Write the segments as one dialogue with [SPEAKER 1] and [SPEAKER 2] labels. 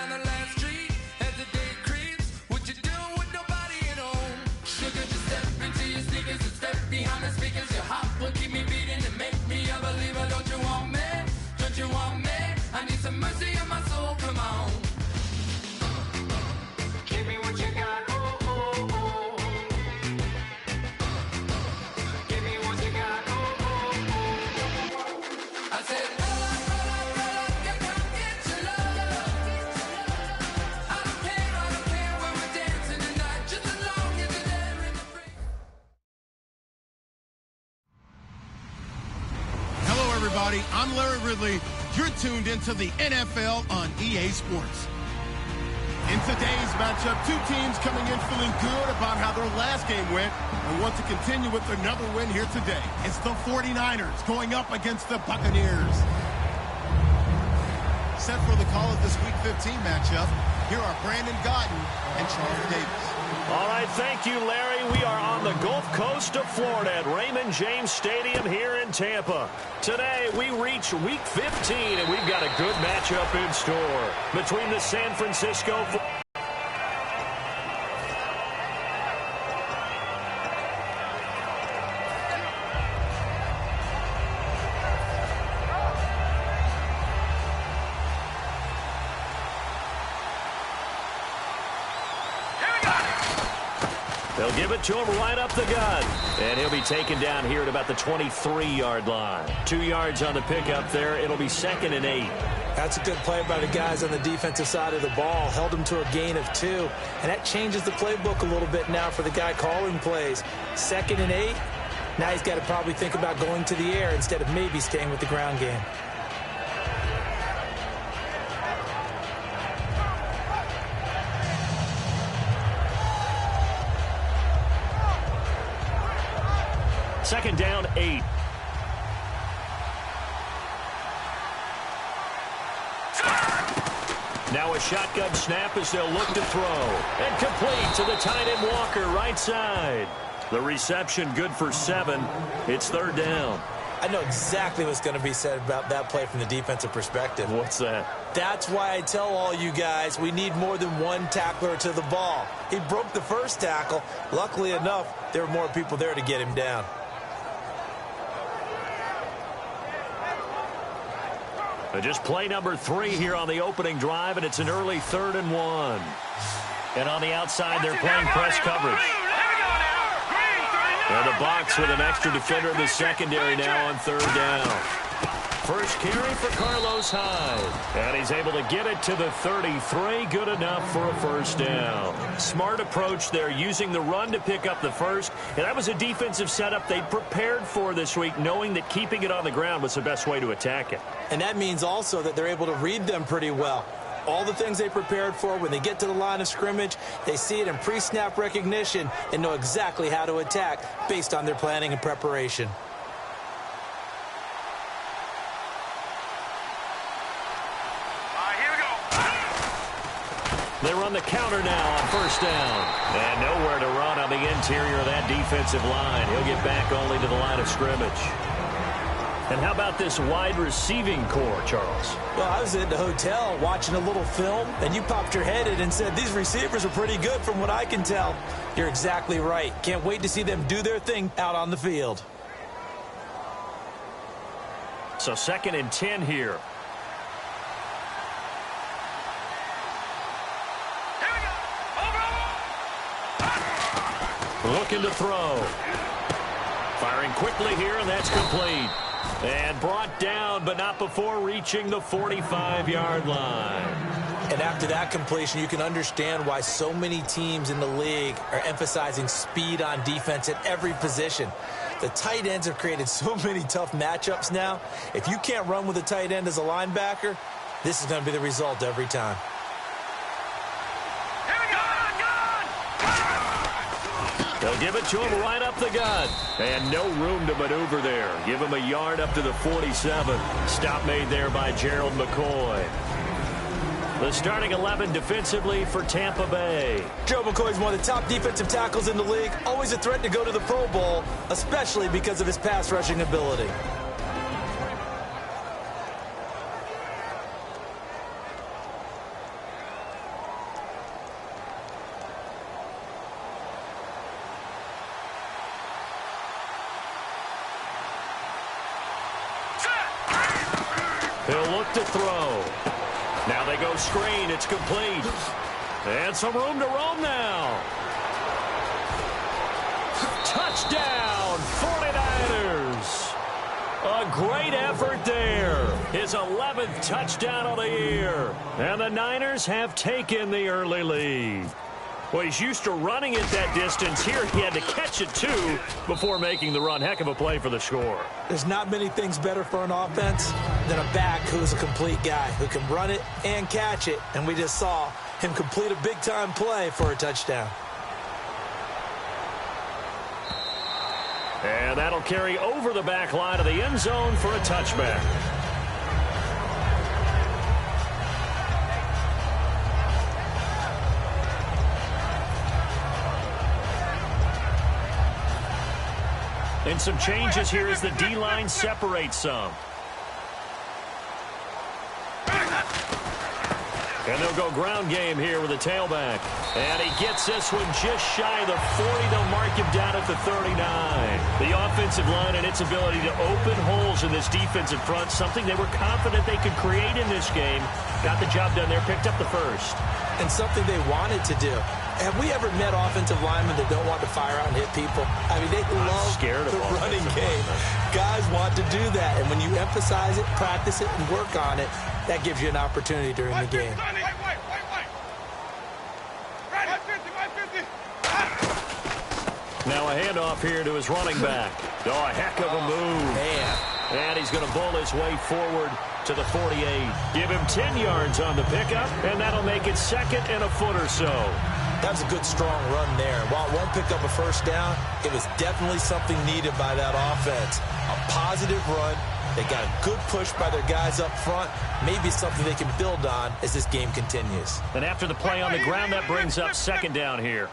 [SPEAKER 1] down the last street as the day creeps. What you doing with nobody at home? Sugar, just step into your sneakers and step behind the speakers. Your heart will keep me beating and make me a believer. Don't you want me? Don't you want me? I need some mercy in my soul. Come on. Give me what you got. Oh, oh, oh. Give me what you got. Oh, oh, oh. I said,
[SPEAKER 2] everybody, I'm Larry Ridley. You're tuned into the NFL on EA Sports. In today's matchup, two teams coming in feeling good about how their last game went and want to continue with another win here today. It's the 49ers going up against the Buccaneers. Set for the call of this Week 15 matchup, here are Brandon Gaudin and Charles Davis.
[SPEAKER 3] All right, thank you, Larry. We are on the Gulf Coast of Florida at Raymond James Stadium here in Tampa. Today, we reach Week 15, and we've got a good matchup in store between the San Francisco... They'll give it to him right up the gut. And he'll be taken down here at about the 23-yard line. 2 yards on the pickup there. It'll be 2nd and 8.
[SPEAKER 4] That's a good play by the guys on the defensive side of the ball. Held him to a gain of 2. And that changes the playbook a little bit now for the guy calling plays. 2nd and 8. Now he's got to probably think about going to the air instead of maybe staying with the ground game.
[SPEAKER 3] Second down, 8. Now a shotgun snap as they'll look to throw. And complete to the tight end Walker, right side. The reception good for 7. It's 3rd down.
[SPEAKER 4] I know exactly what's going to be said about that play from the defensive perspective.
[SPEAKER 3] What's that?
[SPEAKER 4] That's why I tell all you guys we need more than one tackler to the ball. He broke the first tackle. Luckily enough, there were more people there to get him down.
[SPEAKER 3] Just play number 3 here on the opening drive, and it's an early 3rd and 1. And on the outside, they're playing press coverage. And the box with an extra defender in the secondary now on 3rd down. First carry for Carlos Hyde. And he's able to get it to the 33. Good enough for a 1st down. Smart approach there, using the run to pick up the first. And that was a defensive setup they prepared for this week, knowing that keeping it on the ground was the best way to attack it.
[SPEAKER 4] And that means also that they're able to read them pretty well. All the things they prepared for, when they get to the line of scrimmage, they see it in pre-snap recognition and know exactly how to attack based on their planning and preparation.
[SPEAKER 3] They run the counter now on 1st down. And nowhere to run on the interior of that defensive line. He'll get back only to the line of scrimmage. And how about this wide receiving core, Charles?
[SPEAKER 4] Well, I was at the hotel watching a little film, and you popped your head in and said, these receivers are pretty good from what I can tell. You're exactly right. Can't wait to see them do their thing out on the field.
[SPEAKER 3] So 2nd and 10 here. Looking to throw. Firing quickly here, and that's complete. And brought down, but not before reaching the 45-yard line.
[SPEAKER 4] And after that completion, you can understand why so many teams in the league are emphasizing speed on defense at every position. The tight ends have created so many tough matchups now. If you can't run with a tight end as a linebacker, this is going to be the result every time.
[SPEAKER 3] They'll give it to him right up the gut. And no room to maneuver there. Give him a yard up to the 47. Stop made there by Gerald McCoy. The starting 11 defensively for Tampa Bay.
[SPEAKER 4] Joe McCoy's one of the top defensive tackles in the league. Always a threat to go to the Pro Bowl, especially because of his pass rushing ability.
[SPEAKER 3] to throw. Now they go screen. It's complete. And some room to roam now. Touchdown, 49ers. A great effort there. His 11th touchdown of the year. And the Niners have taken the early lead. Well, he's used to running it that distance. Here he had to catch it, too, before making the run. Heck of a play for the score.
[SPEAKER 4] There's not many things better for an offense than a back who's a complete guy, who can run it and catch it. And we just saw him complete a big-time play for a touchdown.
[SPEAKER 3] And that'll carry over the back line of the end zone for a touchback. And some changes here as the D-line separates some. And they'll go ground game here with a tailback. And he gets this one just shy of the 40. They'll mark him down at the 39. The offensive line and its ability to open holes in this defensive front, something they were confident they could create in this game. Got the job done there, picked up the first.
[SPEAKER 4] And something they wanted to do. Have we ever met offensive linemen that don't want to fire out and hit people? I mean, they love the running game. Guys want to do that. And when you emphasize it, practice it, and work on it, that gives you an opportunity during the game.
[SPEAKER 3] Now a handoff here to his running back. Oh, a heck of a move.
[SPEAKER 4] Man.
[SPEAKER 3] And he's going to bull his way forward to the 48. Give him 10 yards on the pickup, and that'll make it second and a foot or so.
[SPEAKER 4] That was a good, strong run there. While it won't pick up a first down, it was definitely something needed by that offense. A positive run. They got a good push by their guys up front. Maybe something they can build on as this game continues.
[SPEAKER 3] And after the play on the ground, that brings up second down here.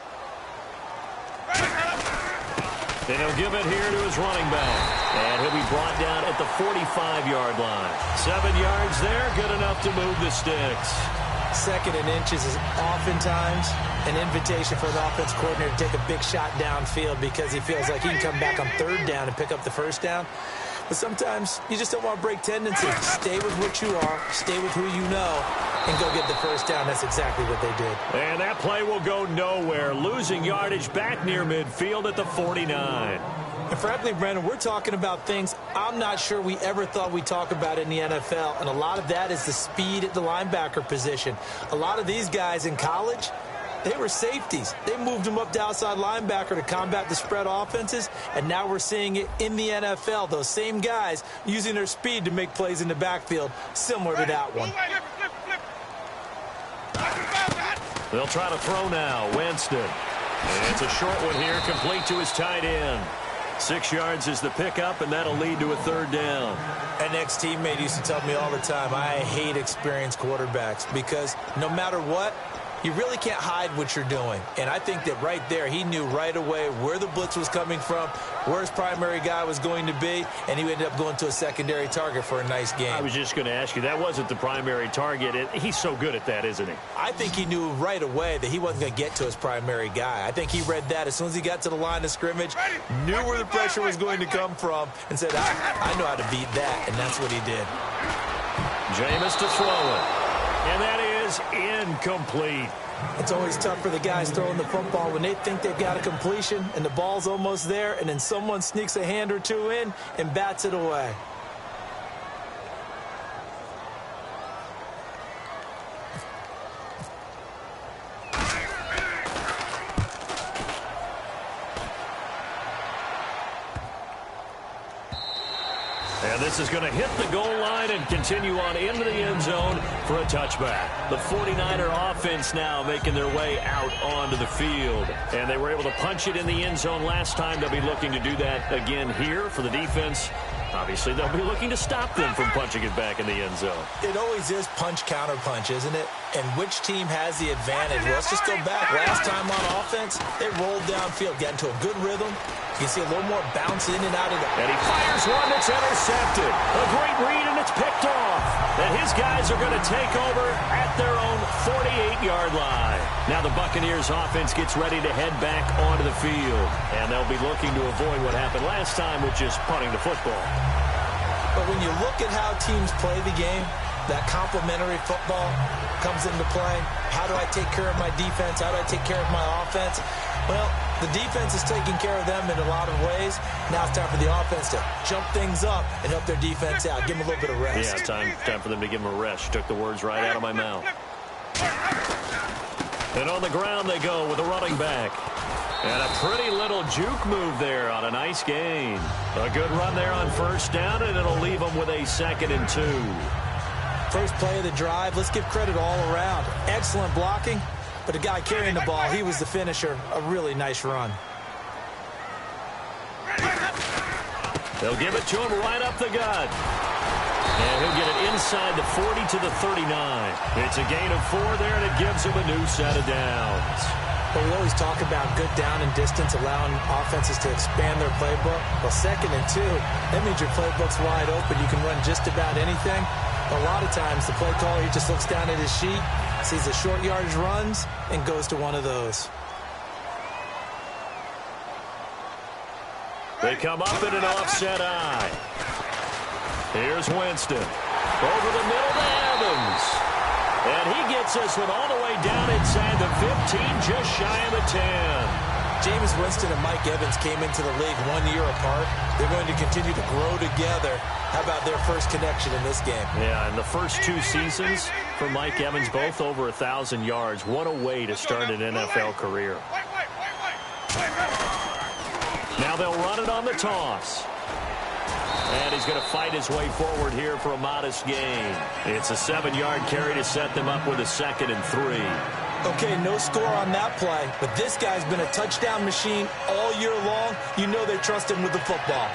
[SPEAKER 3] And he'll give it here to his running back. And he'll be brought down at the 45-yard line. 7 yards there, good enough to move the sticks.
[SPEAKER 4] Second and inches is oftentimes an invitation for an offense coordinator to take a big shot downfield because he feels like he can come back on third down and pick up the first down. But sometimes you just don't want to break tendencies. Stay with what you are, stay with who you know, and go get the first down. That's exactly what they did.
[SPEAKER 3] And that play will go nowhere, losing yardage back near midfield at the 49.
[SPEAKER 4] And frankly, Brandon, we're talking about things I'm not sure we ever thought we'd talk about in the NFL, and a lot of that is the speed at the linebacker position. A lot of these guys in college, they were safeties. They moved them up to outside linebacker to combat the spread offenses, and now we're seeing it in the NFL. Those same guys using their speed to make plays in the backfield, similar to that one.
[SPEAKER 3] They'll try to throw now. Winston. And it's a short one here, complete to his tight end. 6 yards is the pickup, and that'll lead to a third down.
[SPEAKER 4] An ex-teammate used to tell me all the time, I hate experienced quarterbacks because no matter what, you really can't hide what you're doing. And I think that right there, he knew right away where the blitz was coming from, where his primary guy was going to be, and he ended up going to a secondary target for a nice game.
[SPEAKER 3] I was just going to ask you, that wasn't the primary target. He's so good at that, isn't he?
[SPEAKER 4] I think he knew right away that he wasn't going to get to his primary guy. I think he read that as soon as he got to the line of scrimmage, knew where the pressure was going to come from, and said, I know how to beat that, and that's what he did.
[SPEAKER 3] Jameis to throw it. And that is incomplete.
[SPEAKER 4] It's always tough for the guys throwing the football when they think they've got a completion and the ball's almost there, and then someone sneaks a hand or two in and bats it away.
[SPEAKER 3] And this is going to hit the goal line and continue on into the end zone for a touchback. The 49er offense now making their way out onto the field. And they were able to punch it in the end zone last time. They'll be looking to do that again here for the defense. Obviously, they'll be looking to stop them from punching it back in the end zone.
[SPEAKER 4] It always is punch-counter-punch, isn't it? And which team has the advantage? Well, let's just go back. Last time on offense, they rolled downfield, got into a good rhythm. You can see a little more bounce in and out of that.
[SPEAKER 3] And he fires one that's intercepted. A great read, and it's picked off. And his guys are going to take over at their own 48-yard line. Now the Buccaneers offense gets ready to head back onto the field. And they'll be looking to avoid what happened last time, which is punting the football.
[SPEAKER 4] But when you look at how teams play the game, that complementary football comes into play. How do I take care of my defense? How do I take care of my offense? Well, the defense is taking care of them in a lot of ways. Now it's time for the offense to jump things up and help their defense out. Give them a little bit of rest.
[SPEAKER 3] Yeah, time for them to give them a rest. Took the words right out of my mouth. And on the ground they go with a running back. And a pretty little juke move there on a nice gain. A good run there on first down, and it'll leave them with a 2nd and 2.
[SPEAKER 4] First play of the drive. Let's give credit all around. Excellent blocking. But the guy carrying the ball, he was the finisher. A really nice run.
[SPEAKER 3] They'll give it to him right up the gut. And he'll get it inside the 40 to the 39. It's a gain of 4 there, and it gives him a new set of downs.
[SPEAKER 4] But we always talk about good down and distance, allowing offenses to expand their playbook. Well, 2nd and 2, that means your playbook's wide open. You can run just about anything. A lot of times, the play caller, he just looks down at his sheet, sees the short yardage runs, and goes to one of those.
[SPEAKER 3] They come up in an offset eye. Here's Winston. Over the middle to Evans. And he gets this one all the way down inside the 15, just shy of the 10.
[SPEAKER 4] Jameis Winston and Mike Evans came into the league 1 year apart. They're going to continue to grow together. How about their first connection in this game?
[SPEAKER 3] Yeah, in the first 2 seasons for Mike Evans, both over 1,000 yards. What a way to start an NFL career. Now they'll run it on the toss. And he's going to fight his way forward here for a modest gain. It's a 7-yard carry to set them up with a 2nd and 3.
[SPEAKER 4] Okay, no score on that play, but this guy's been a touchdown machine all year long. You know they trust him with the football.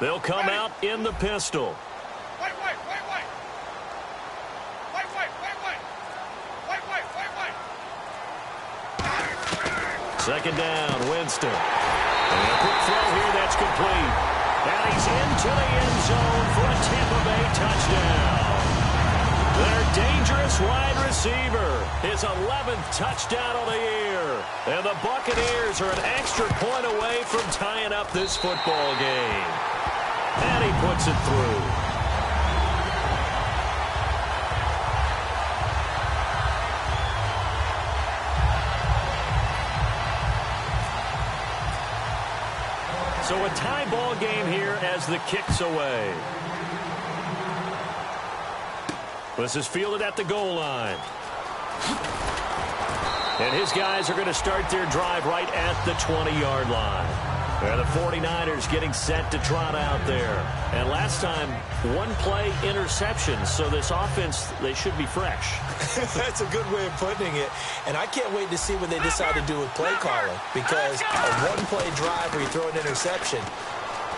[SPEAKER 3] They'll come out in the pistol.
[SPEAKER 1] Wait.
[SPEAKER 3] 2nd down, Winston. And a quick throw here that's complete. And he's into the end zone for a Tampa Bay touchdown. Their dangerous wide receiver, his 11th touchdown of the year. And the Buccaneers are an extra point away from tying up this football game. And he puts it through. So a tie ball game here as the kick's away. This is fielded at the goal line. And his guys are going to start their drive right at the 20-yard line. And the 49ers getting set to trot out there. And last time, 1-play interception. So this offense, they should be fresh.
[SPEAKER 4] That's a good way of putting it. And I can't wait to see what they decide to do with play calling. Because a 1-play drive where you throw an interception,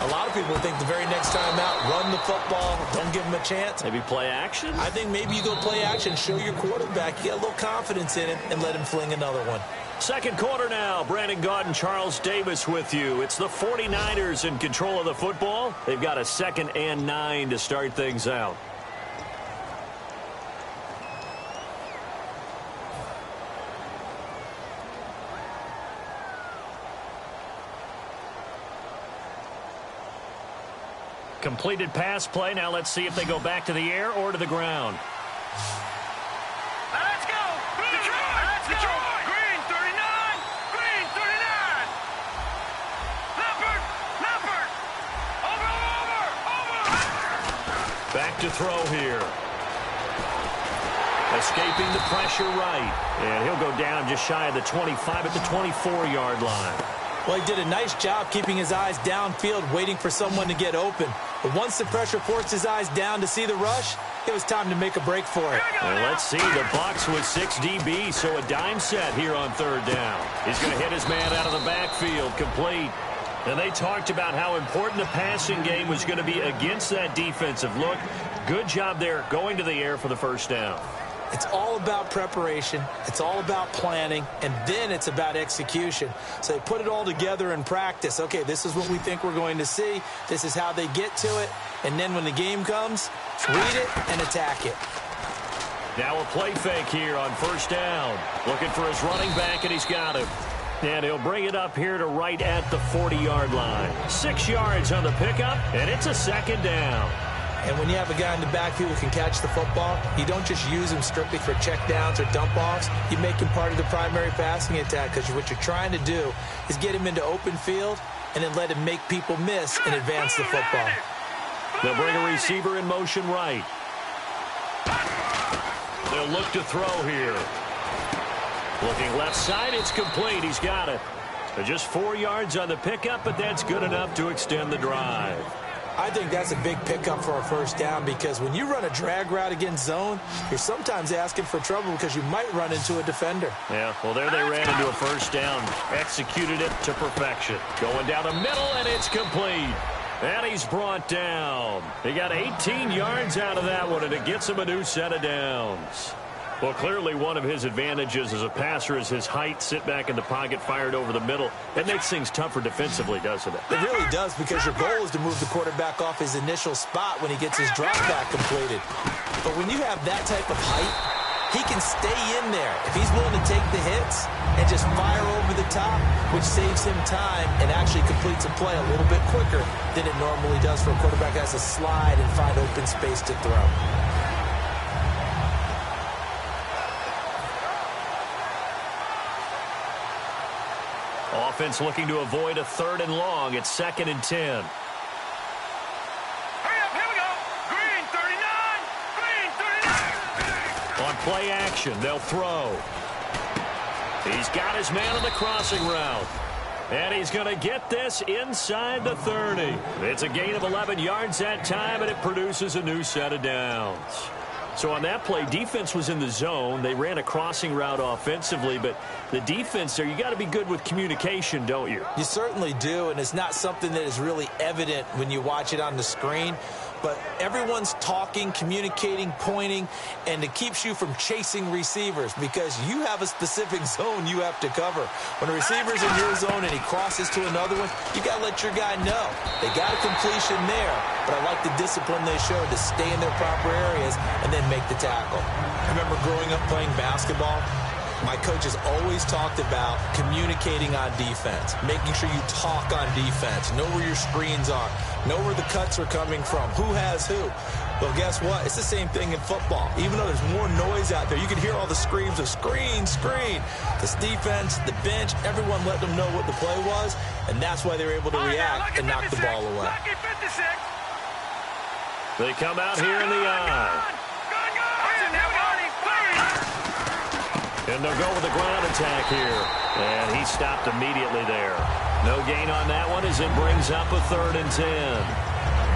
[SPEAKER 4] a lot of people think the very next time out, run the football, don't give them a chance.
[SPEAKER 3] Maybe play action?
[SPEAKER 4] I think maybe you go play action, show your quarterback, you get a little confidence in it, and let him fling another one.
[SPEAKER 3] Second quarter now. Brandon Gaudin and Charles Davis with you. It's the 49ers in control of the football. They've got a 2nd and 9 to start things out. Completed pass play. Now let's see if they go back to the air or to the ground.
[SPEAKER 1] Let's go! Detroit! Green 39! Green 39! Leopard! Over!
[SPEAKER 3] Back to throw here. Escaping the pressure right. And he'll go down just shy of the 25 at the 24-yard line.
[SPEAKER 4] Well, he did a nice job keeping his eyes downfield, waiting for someone to get open. But once the pressure forced his eyes down to see the rush, it was time to make a break for it.
[SPEAKER 3] And let's see, the Bucs with 6 DBs, so a dime set here on 3rd down. He's going to hit his man out of the backfield, complete. And they talked about how important the passing game was going to be against that defensive look. Good job there going to the air for the first down.
[SPEAKER 4] It's all about preparation. It's all about planning. And then it's about execution. So they put it all together in practice. Okay, this is what we think we're going to see. This is how they get to it. And then when the game comes, read it and attack it.
[SPEAKER 3] Now a play fake here on first down. Looking for his running back, and he's got him. And he'll bring it up here to right at the 40-yard line. 6 yards on the pickup, and it's a second down.
[SPEAKER 4] And when you have a guy in the backfield who can catch the football, you don't just use him strictly for checkdowns or dump-offs. You make him part of the primary passing attack, because what you're trying to do is get him into open field and then let him make people miss and advance the football.
[SPEAKER 3] They'll bring a receiver in motion right. They'll look to throw here. Looking left side, it's complete. He's got it. Just 4 yards on the pickup, but that's good enough to extend the drive.
[SPEAKER 4] I think that's a big pickup for a first down, because when you run a drag route against zone, you're sometimes asking for trouble because you might run into a defender.
[SPEAKER 3] Yeah, well, there they ran into a first down. Executed it to perfection. Going down the middle, and it's complete. And he's brought down. He got 18 yards out of that one, and it gets him a new set of downs. Well, clearly one of his advantages as a passer is his height. Sit back in the pocket, fired over the middle. That makes things tougher defensively, doesn't it?
[SPEAKER 4] It really does, because your goal is to move the quarterback off his initial spot when he gets his drop back completed. But when you have that type of height, he can stay in there if he's willing to take the hits and just fire over the top, which saves him time and actually completes a play a little bit quicker than it normally does for a quarterback that has to slide and find open space to throw.
[SPEAKER 3] Offense looking to avoid a 3rd and long. It's 2nd and 10.
[SPEAKER 1] Hurry up, here we go. Green 39, green 39.
[SPEAKER 3] On play action, they'll throw. He's got his man on the crossing route. And he's going to get this inside the 30. It's a gain of 11 yards that time, and it produces a new set of downs. So on that play, defense was in the zone. They ran a crossing route offensively, but the defense there, you got to be good with communication, don't you?
[SPEAKER 4] You certainly do, and it's not something that is really evident when you watch it on the screen. But everyone's talking, communicating, pointing, and it keeps you from chasing receivers, because you have a specific zone you have to cover. When a receiver's in your zone and he crosses to another one, you got to let your guy know. They got a completion there, but I like the discipline they showed to stay in their proper areas and then make the tackle. I remember growing up playing basketball. My coaches always talked about communicating on defense, making sure you talk on defense, know where your screens are, know where the cuts are coming from, who has who. Well, guess what? It's the same thing in football. Even though there's more noise out there, you can hear all the screams of screen, screen. This defense, the bench, everyone let them know what the play was, and that's why they were able to react and knock the ball away.
[SPEAKER 3] They come out here in the eye. And they'll go with the ground attack here. And he stopped immediately there. No gain on that one as it brings up a 3rd and 10.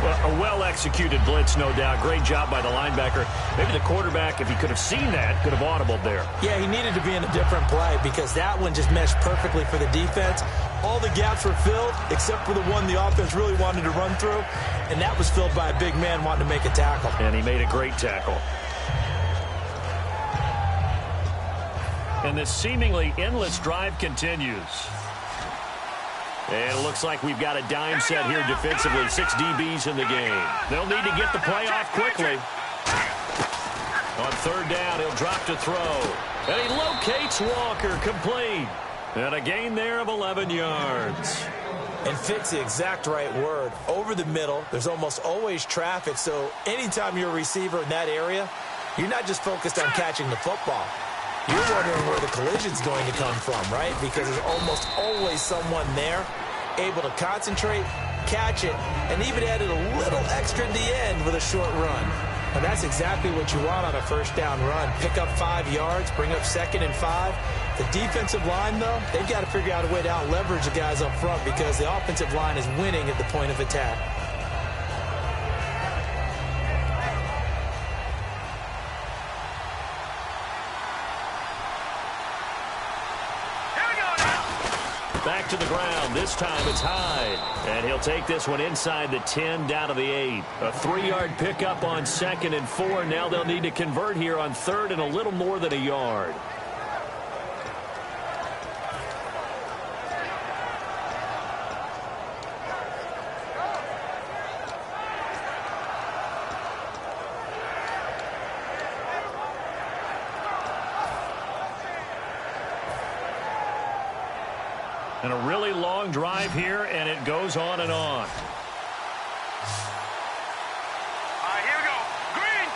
[SPEAKER 3] Well, a well-executed blitz, no doubt. Great job by the linebacker. Maybe the quarterback, if he could have seen that, could have audibled there.
[SPEAKER 4] Yeah, he needed to be in a different play, because that one just meshed perfectly for the defense. All the gaps were filled except for the one the offense really wanted to run through, and that was filled by a big man wanting to make a tackle.
[SPEAKER 3] And he made a great tackle. And this seemingly endless drive continues. And it looks like we've got a dime set here defensively. 6 DBs in the game. They'll need to get the play off quickly. On 3rd down, he'll drop to throw. And he locates Walker, complete. And a gain there of 11 yards.
[SPEAKER 4] And fit's the exact right word. Over the middle, there's almost always traffic. So anytime you're a receiver in that area, you're not just focused on catching the football. You're wondering where the collision's going to come from, right? Because there's almost always someone there able to concentrate, catch it, and even added a little extra at the end with a short run. And that's exactly what you want on a first down run. Pick up 5 yards, bring up 2nd and 5. The defensive line, though, they've got to figure out a way to out-leverage the guys up front, because the offensive line is winning at the point of attack.
[SPEAKER 3] Back to the ground. This time it's Hyde. And he'll take this one inside the 10 down to the 8. A 3-yard pickup on 2nd and 4. Now they'll need to convert here on 3rd and a little more than a yard. And a really long drive here, and it goes on and on.
[SPEAKER 5] Here we go. Green.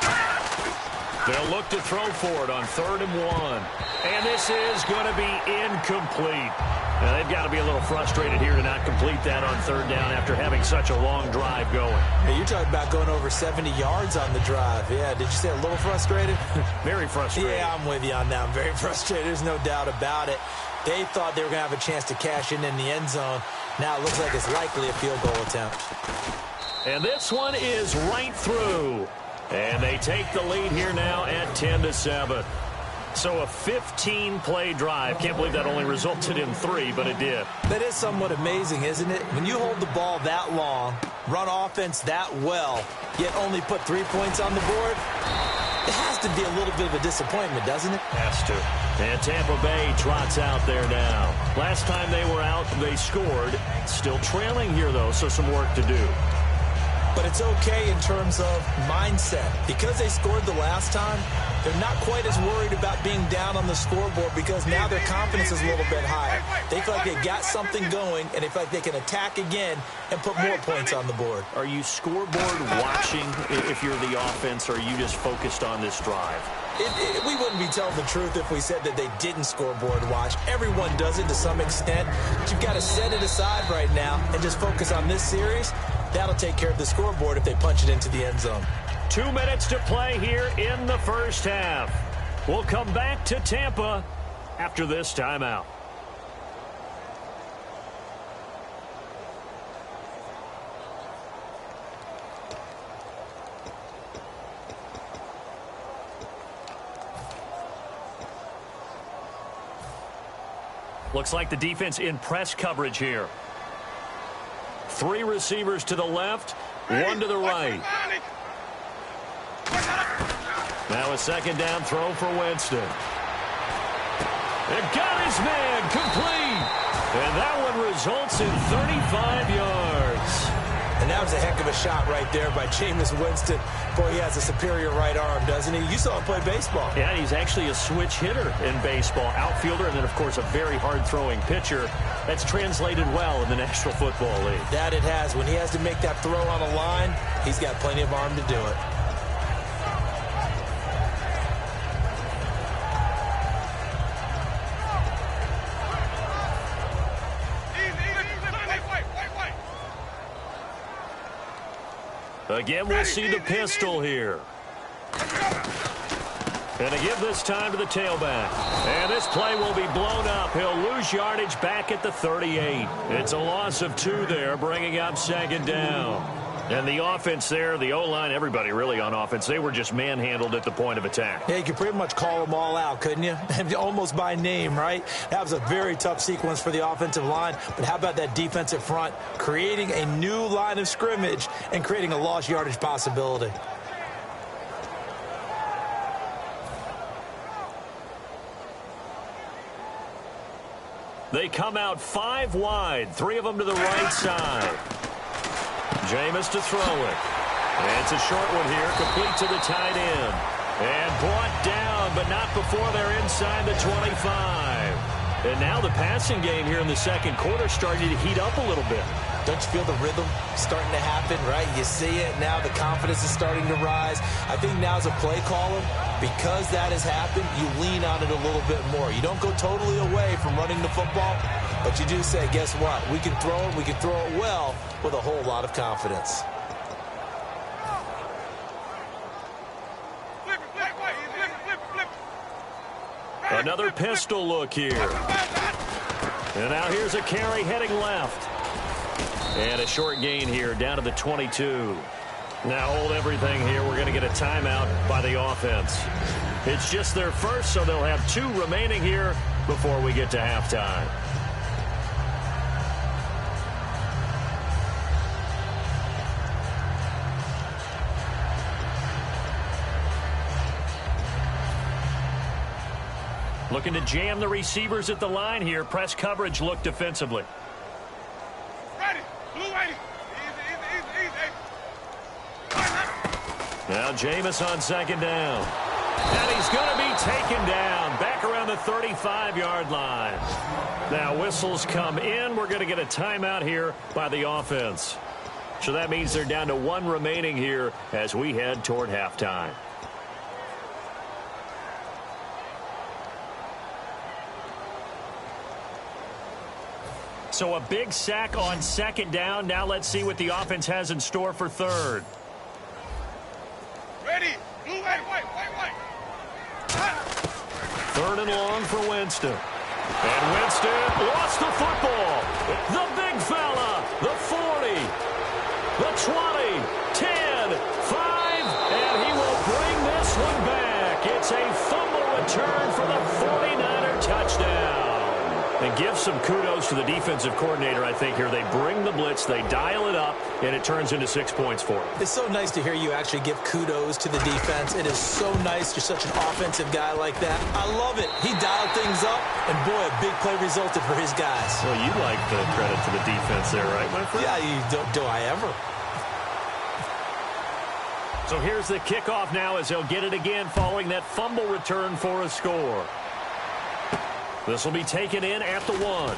[SPEAKER 3] They'll look to throw for it on 3rd and 1. And this is going to be incomplete. Now, they've got to be a little frustrated here to not complete that on 3rd down after having such a long drive going.
[SPEAKER 4] Hey, you're talking about going over 70 yards on the drive. Yeah, did you say a little frustrated?
[SPEAKER 3] Very frustrated.
[SPEAKER 4] Yeah, I'm with you on that. I'm very frustrated. There's no doubt about it. They thought they were going to have a chance to cash in the end zone. Now it looks like it's likely a field goal attempt.
[SPEAKER 3] And this one is right through. And they take the lead here now at 10-7. So a 15-play drive. Can't believe that only resulted in 3, but it did.
[SPEAKER 4] That is somewhat amazing, isn't it? When you hold the ball that long, run offense that well, yet only put 3 points on the board, it has to be a little bit of a disappointment, doesn't it?
[SPEAKER 3] Has to. And Tampa Bay trots out there now. Last time they were out, they scored. Still trailing here, though, so some work to do.
[SPEAKER 4] But it's okay in terms of mindset. Because they scored the last time, they're not quite as worried about being down on the scoreboard because now their confidence is a little bit higher. They feel like they got something going, and they feel like they can attack again and put more points on the board.
[SPEAKER 3] Are you scoreboard watching if you're the offense, or are you just focused on this drive?
[SPEAKER 4] We wouldn't be telling the truth if we said that they didn't scoreboard watch. Everyone does it to some extent. But you've got to set it aside right now and just focus on this series. That'll take care of the scoreboard if they punch it into the end zone.
[SPEAKER 3] 2 minutes to play here in the first half. We'll come back to Tampa after this timeout. Looks like the defense in press coverage here. 3 receivers to the left, 1 to the right. Now a 2nd down throw for Winston. It got his man complete. And that one results in 35 yards.
[SPEAKER 4] And that was a heck of a shot right there by Jameis Winston. Boy, he has a superior right arm, doesn't he? You saw him play baseball.
[SPEAKER 3] Yeah, he's actually a switch hitter in baseball. Outfielder, and then, of course, a very hard-throwing pitcher. That's translated well in the National Football League.
[SPEAKER 4] That it has. When he has to make that throw on a line, he's got plenty of arm to do it.
[SPEAKER 3] Again, we'll see the pistol here. And to give this time to the tailback. And this play will be blown up. He'll lose yardage back at the 38. It's a loss of 2 there, bringing up 2nd down. And the offense there, the O-line, everybody really on offense, they were just manhandled at the point of attack.
[SPEAKER 4] Yeah, you could pretty much call them all out, couldn't you? Almost by name, right? That was a very tough sequence for the offensive line. But how about that defensive front creating a new line of scrimmage and creating a lost yardage possibility?
[SPEAKER 3] They come out 5 wide, 3 of them to the right side. Jameis to throw it. And it's a short one here, complete to the tight end. And brought down, but not before they're inside the 25. And now the passing game here in the second quarter starting to heat up a little bit.
[SPEAKER 4] Don't you feel the rhythm starting to happen, right? You see it now. The confidence is starting to rise. I think now as a play caller, because that has happened, you lean on it a little bit more. You don't go totally away from running the football, but you do say, guess what? We can throw it. We can throw it well with a whole lot of confidence.
[SPEAKER 3] Another pistol look here. And now here's a carry heading left. And a short gain here down to the 22. Now hold everything here. We're going to get a timeout by the offense. It's just their first, so they'll have 2 remaining here before we get to halftime. Looking to jam the receivers at the line here. Press coverage look defensively.
[SPEAKER 5] Ready. Blue ready. Easy.
[SPEAKER 3] Now Jameis on second down. And he's going to be taken down back around the 35-yard line. Now whistles come in. We're going to get a timeout here by the offense. So that means they're down to 1 remaining here as we head toward halftime. So a big sack on second down. Now let's see what the offense has in store for third.
[SPEAKER 5] Ready. Blue white.
[SPEAKER 3] Third and long for Winston. And Winston lost the football. The big fella. The 40. The 20. 10. 5. And he will bring this one back. It's a fumble return for the 49er touchdown. And give some kudos to the defensive coordinator, I think, here. They bring the blitz, they dial it up, and it turns into 6 points for them.
[SPEAKER 4] It's so nice to hear you actually give kudos to the defense. It is so nice. You're such an offensive guy like that. I love it. He dialed things up, and boy, a big play resulted for his guys.
[SPEAKER 3] Well, you like the credit to the defense there, right, my friend?
[SPEAKER 4] Yeah, do I ever?
[SPEAKER 3] So here's the kickoff now as they'll get it again following that fumble return for a score. This will be taken in at the 1.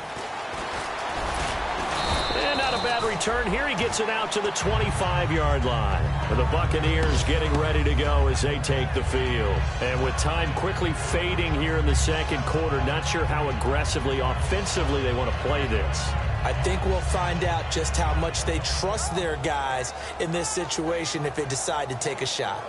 [SPEAKER 3] And not a bad return here. He gets it out to the 25-yard line. And the Buccaneers getting ready to go as they take the field. And with time quickly fading here in the second quarter, not sure how aggressively, offensively they want to play this.
[SPEAKER 4] I think we'll find out just how much they trust their guys in this situation if they decide to take a shot.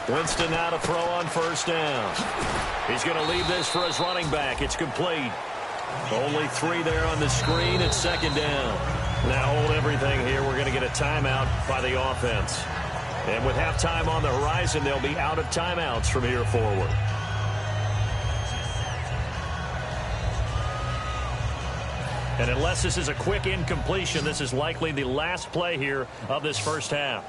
[SPEAKER 3] Winston now to throw on first down. He's going to leave this for his running back. It's complete. Only 3 there on the screen. It's second down. Now hold everything here. We're going to get a timeout by the offense. And with halftime on the horizon, they'll be out of timeouts from here forward. And unless this is a quick incompletion, this is likely the last play here of this first half.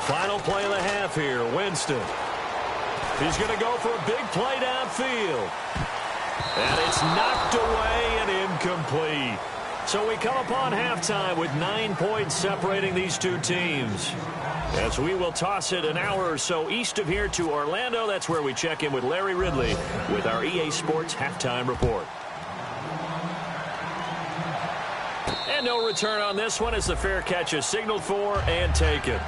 [SPEAKER 3] Final play of the half here. Winston. He's going to go for a big play downfield. And it's knocked away and incomplete. So we come upon halftime with 9 points separating these two teams. As we will toss it an hour or so east of here to Orlando. That's where we check in with Larry Ridley with our EA Sports Halftime Report. And no return on this one as the fair catch is signaled for and taken.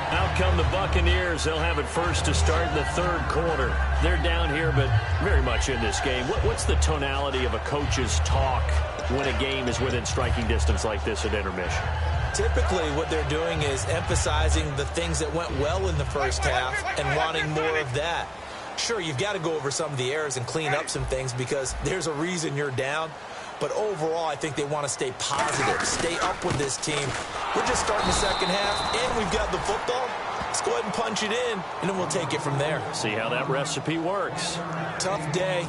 [SPEAKER 3] Out come the Buccaneers. They'll have it first to start in the third quarter. They're down here, but very much in this game. What's the tonality of a coach's talk when a game is within striking distance like this at intermission?
[SPEAKER 4] Typically, what they're doing is emphasizing the things that went well in the first half and wanting more of that. Sure, you've got to go over some of the errors and clean up some things because there's a reason you're down. But overall, I think they want to stay positive, stay up with this team. We're just starting the second half, and we've got the football. Let's go ahead and punch it in, and then we'll take it from there.
[SPEAKER 3] See how that recipe works.
[SPEAKER 4] Tough day,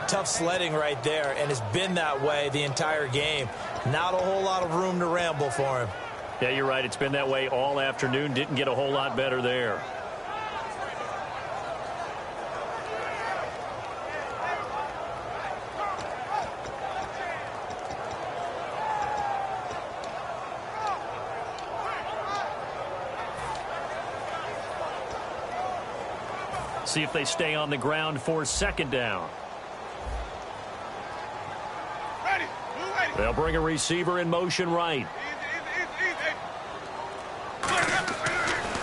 [SPEAKER 4] tough sledding right there, and it's been that way the entire game. Not a whole lot of room to ramble for him.
[SPEAKER 3] Yeah, you're right. It's been that way all afternoon. Didn't get a whole lot better there. See if they stay on the ground for second down.
[SPEAKER 5] Ready.
[SPEAKER 3] They'll bring a receiver in motion right.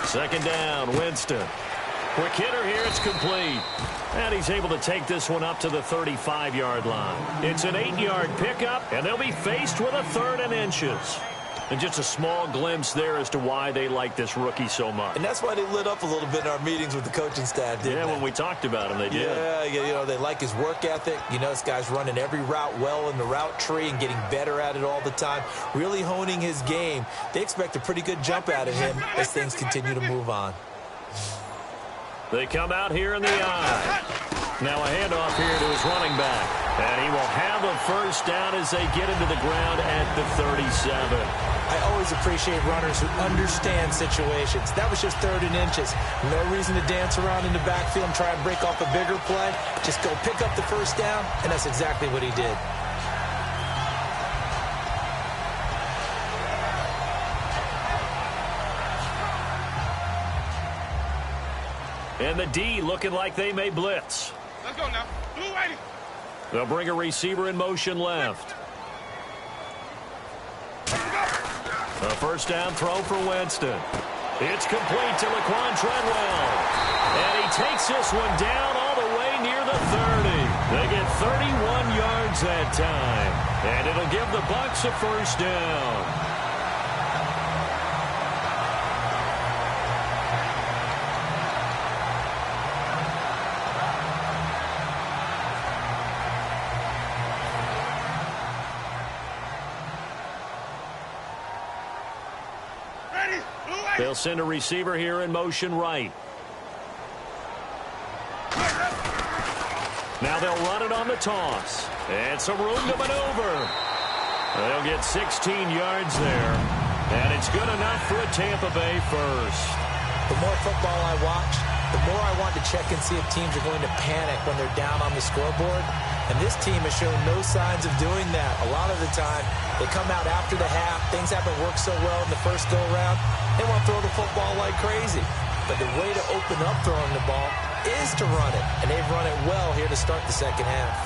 [SPEAKER 3] Second down, Winston. Quick hitter here, it's complete. And he's able to take this one up to the 35-yard line. It's an 8-yard pickup, and they'll be faced with a 3rd and inches. And just a small glimpse there as to why they like this rookie so much.
[SPEAKER 4] And that's why they lit up a little bit in our meetings with the coaching staff, didn't they?
[SPEAKER 3] When we talked about him, they did.
[SPEAKER 4] Yeah, you know, they like his work ethic. You know, this guy's running every route well in the route tree and getting better at it all the time, really honing his game. They expect a pretty good jump out of him as things continue to move on.
[SPEAKER 3] They come out here in the eye. Now a handoff here to his running back. And he will have a first down as they get into the ground at the 37.
[SPEAKER 4] I always appreciate runners who understand situations. That was just 3rd and inches. No reason to dance around in the backfield and try and break off a bigger play. Just go pick up the first down, and that's exactly what he did.
[SPEAKER 3] And the D looking like they may blitz.
[SPEAKER 5] Let's go now. Blue 80.
[SPEAKER 3] They'll bring a receiver in motion left. A first down throw for Winston. It's complete to Laquan Treadwell. And he takes this one down all the way near the 30. They get 31 yards that time. And it'll give the Bucs a first down. They'll send a receiver here in motion right. Now they'll run it on the toss. And some room to maneuver. They'll get 16 yards there. And it's good enough for a Tampa Bay first.
[SPEAKER 4] The more football I watch, the more I want to check and see if teams are going to panic when they're down on the scoreboard. And this team has shown no signs of doing that. A lot of the time, they come out after the half. Things haven't worked so well in the first go-around. They want to throw the football like crazy. But the way to open up throwing the ball is to run it. And they've run it well here to start the second half.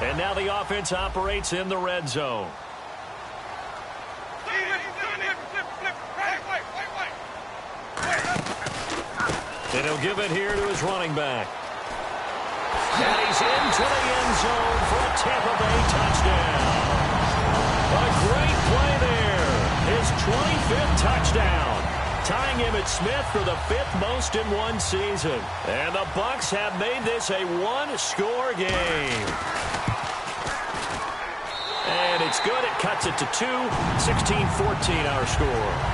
[SPEAKER 3] And now the offense operates in the red zone. And he'll give it here to his running back. And he's into the end zone for a Tampa Bay touchdown. A great play there. His 25th touchdown. Tying Emmitt Smith for the 5th most in one season. And the Bucs have made this a one-score game. And it's good. It cuts it to 2. 16-14 our score.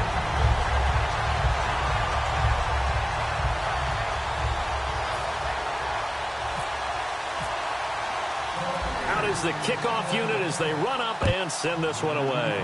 [SPEAKER 3] Is the kickoff unit as they run up and send this one away.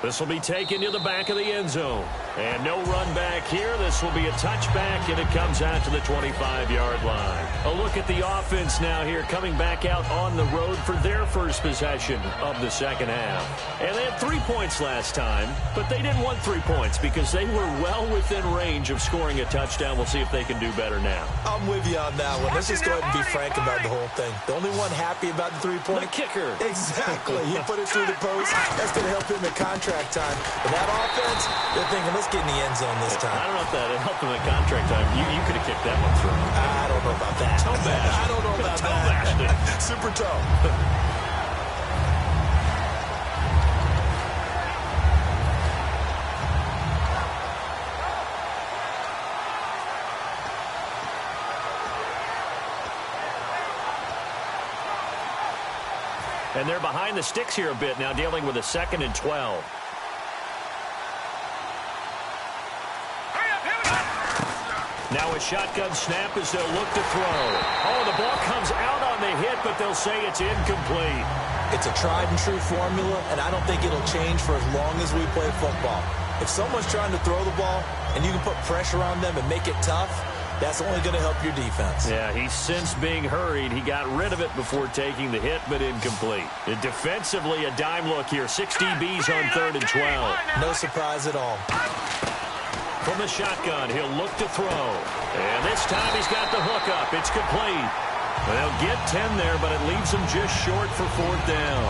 [SPEAKER 3] This will be taken to the back of the end zone. And no run back here. This will be a touchback, and it comes out to the 25-yard line. A look at the offense now here, coming back out on the road for their first possession of the second half. And they had 3 points last time, but they didn't want 3 points because they were well within range of scoring a touchdown. We'll see if they can do better now.
[SPEAKER 4] I'm with you on that one. Let's just go ahead and be frank about the whole thing. The only one happy about the 3-point?
[SPEAKER 3] The kicker.
[SPEAKER 4] Exactly. He put it through the post. That's going to help him at contract time. But that offense, they're thinking, let's get in the end zone this time.
[SPEAKER 3] I don't know if that helped him at contract time. You could have kicked that one through.
[SPEAKER 4] I don't know about that.
[SPEAKER 3] Toe bashed.
[SPEAKER 4] I don't know about
[SPEAKER 3] toe
[SPEAKER 4] that.
[SPEAKER 3] Bashed it.
[SPEAKER 4] Super toe.
[SPEAKER 3] And they're behind the sticks here a bit now, dealing with a 2nd and 12. Now a shotgun snap as they'll look to throw. Oh, the ball comes out on the hit, but they'll say it's incomplete.
[SPEAKER 4] It's a tried-and-true formula, and I don't think it'll change for as long as we play football. If someone's trying to throw the ball and you can put pressure on them and make it tough, that's only going to help your defense.
[SPEAKER 3] Yeah, he's since being hurried. He got rid of it before taking the hit, but incomplete. And defensively, a dime look here. 6 DBs on 3rd and 12.
[SPEAKER 4] No surprise at all.
[SPEAKER 3] From the shotgun, he'll look to throw. And this time he's got the hook up. It's complete. They'll get 10 there, but it leaves them just short for 4th down.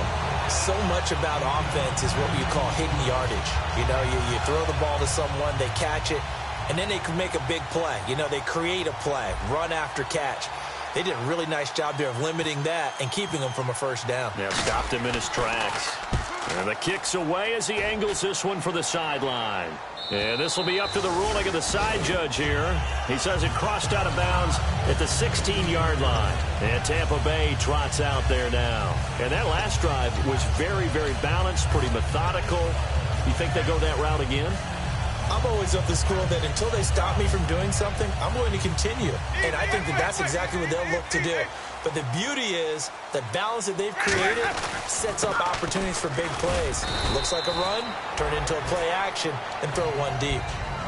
[SPEAKER 4] So much about offense is what you call hidden yardage. You know, you throw the ball to someone, they catch it, and then they can make a big play. You know, they create a play, run after catch. They did a really nice job there of limiting that and keeping him from a first down.
[SPEAKER 3] Yeah, stopped him in his tracks. And the kick's away as he angles this one for the sideline. And this will be up to the ruling of the side judge here. He says it crossed out of bounds at the 16-yard line. And Tampa Bay trots out there now. And that last drive was very, very balanced, pretty methodical. You think they go that route again?
[SPEAKER 4] I'm always of the school that until they stop me from doing something, I'm going to continue. And I think that that's exactly what they'll look to do. But the beauty is the balance that they've created sets up opportunities for big plays. Looks like a run, turn into a play action, and throw one deep.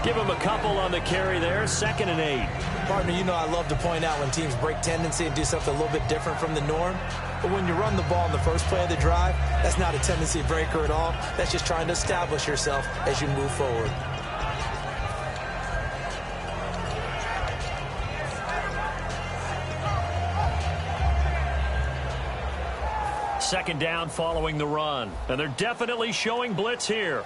[SPEAKER 3] Give him a couple on the carry there, 2nd and 8.
[SPEAKER 4] Partner, you know I love to point out when teams break tendency and do something a little bit different from the norm. But when you run the ball in the first play of the drive, that's not a tendency breaker at all. That's just trying to establish yourself as you move forward.
[SPEAKER 3] Second down following the run. And they're definitely showing blitz here.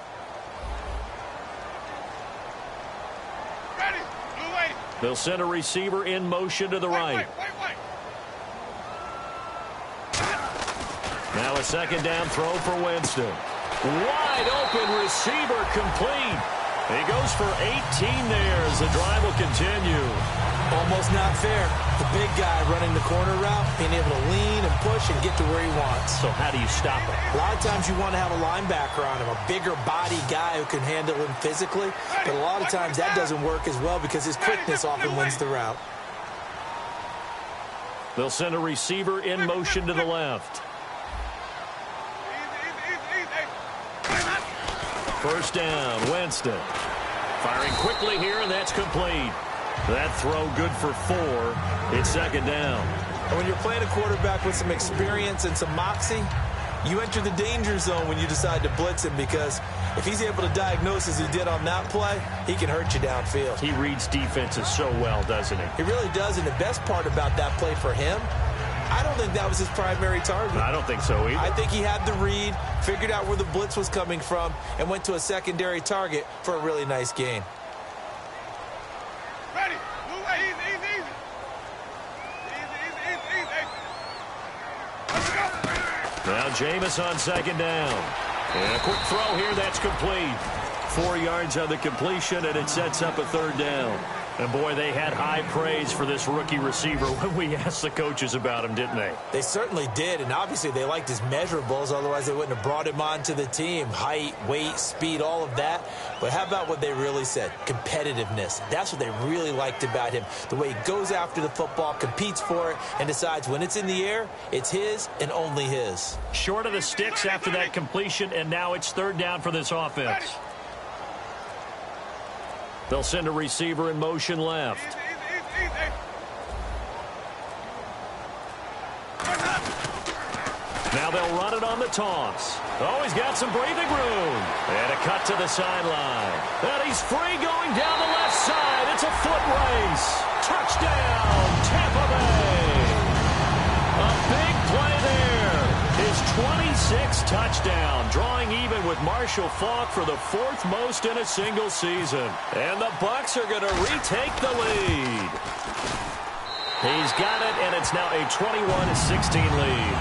[SPEAKER 5] Ready. Blue 80.
[SPEAKER 3] They'll send a receiver in motion to the right.
[SPEAKER 5] Wait.
[SPEAKER 3] Now a second down throw for Winston. Wide open receiver complete. He goes for 18 there as the drive will continue.
[SPEAKER 4] Almost not fair. The big guy running the corner route, being able to lean and push and get to where he wants.
[SPEAKER 3] So how do you stop him?
[SPEAKER 4] A lot of times you want to have a linebacker on him, a bigger body guy who can handle him physically. But a lot of times that doesn't work as well because his quickness often wins the route.
[SPEAKER 3] They'll send a receiver in motion to the left. First down, Winston. Firing quickly here, and that's complete. That throw good for 4. It's second down.
[SPEAKER 4] And when you're playing a quarterback with some experience and some moxie, you enter the danger zone when you decide to blitz him because if he's able to diagnose as he did on that play, he can hurt you downfield.
[SPEAKER 3] He reads defenses so well, doesn't he?
[SPEAKER 4] He really does, and the best part about that play for him, I don't think that was his primary target.
[SPEAKER 3] I don't think so either.
[SPEAKER 4] I think he had the read, figured out where the blitz was coming from, and went to a secondary target for a really nice gain.
[SPEAKER 5] Ready. Blue 80. Easy. Let's go.
[SPEAKER 3] Now Jameis on second down. And a quick throw here, that's complete. 4 yards on the completion, and it sets up a third down. And, boy, they had high praise for this rookie receiver when we asked the coaches about him, didn't they?
[SPEAKER 4] They certainly did, and obviously they liked his measurables. Otherwise, they wouldn't have brought him onto the team. Height, weight, speed, all of that. But how about what they really said? Competitiveness. That's what they really liked about him. The way he goes after the football, competes for it, and decides when it's in the air, it's his and only his.
[SPEAKER 3] Short of the sticks after that completion, and now it's third down for this offense. They'll send a receiver in motion left. Now they'll run it on the toss. Oh, he's got some breathing room. And a cut to the sideline. And he's free going down the left side. It's a foot race. Touchdown, Tampa Bay. A big play there. His 26th touchdown, drawing even with Marshall Faulk for the 4th most in a single season. And the Bucs are going to retake the lead. He's got it, and it's now a 21-16 lead.